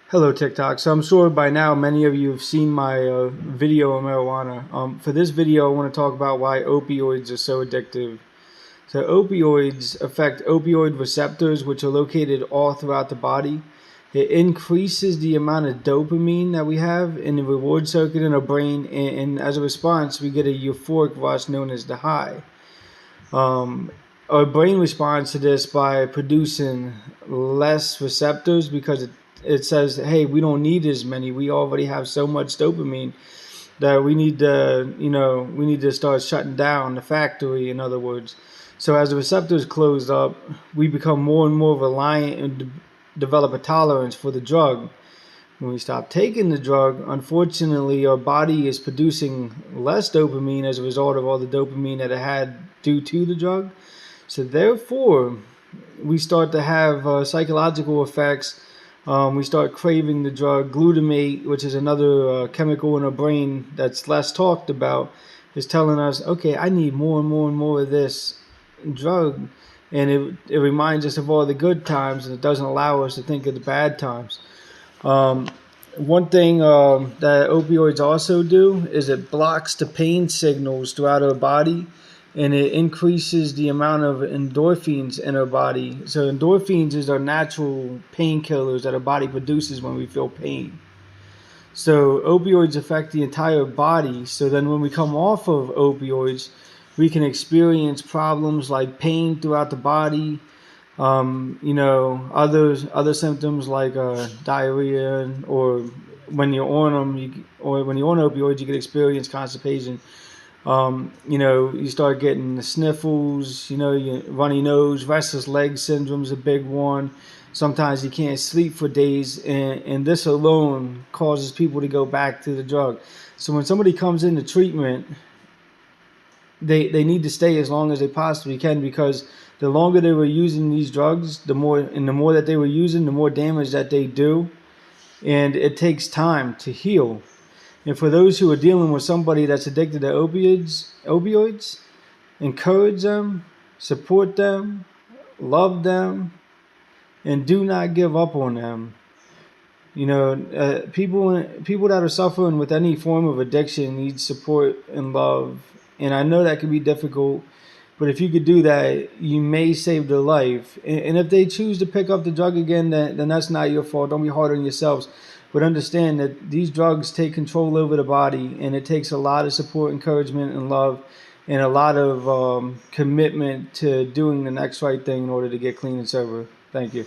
Hello, TikTok. So I'm sure by now many of you have seen my video on marijuana. For this video, I want to talk about why opioids are so addictive. So opioids affect opioid receptors, which are located all throughout the body. It increases the amount of dopamine that we have in the reward circuit in our brain, and as a response, we get a euphoric rush known as the high. Um, our brain responds to this by producing less receptors because it says, hey, we don't need as many. We already have so much dopamine that we need to start shutting down the factory, in other words. So as the receptors close up, we become more and more reliant and develop a tolerance for the drug. When we stop taking the drug, unfortunately, our body is producing less dopamine as a result of all the dopamine that it had due to the drug. So therefore, we start to have psychological effects. We start craving the drug. Glutamate, which is another chemical in our brain that's less talked about, is telling us, okay, I need more and more and more of this drug. And it reminds us of all the good times, and it doesn't allow us to think of the bad times. Um, One thing that opioids also do is it blocks the pain signals throughout our body, and it increases the amount of endorphins in our body. So endorphins is our natural painkillers that our body produces when we feel pain. So opioids affect the entire body. So then when we come off of opioids, we can experience problems like pain throughout the body, other symptoms like diarrhea, or when you're on them, or when you're on opioids, you can experience constipation. You start getting the sniffles, runny nose, restless leg syndrome is a big one. Sometimes you can't sleep for days, and this alone causes people to go back to the drug. So when somebody comes into treatment, they need to stay as long as they possibly can, because the longer they were using these drugs, the more that they were using, the more damage that they do, and it takes time to heal. And for those who are dealing with somebody that's addicted to opioids, encourage them, support them, love them, and do not give up on them. People that are suffering with any form of addiction need support and love. And I know that can be difficult, but if you could do that, you may save their life. And if they choose to pick up the drug again, then that's not your fault. Don't be hard on yourselves. But understand that these drugs take control over the body, and it takes a lot of support, encouragement, and love, and a lot of commitment to doing the next right thing in order to get clean and sober. Thank you.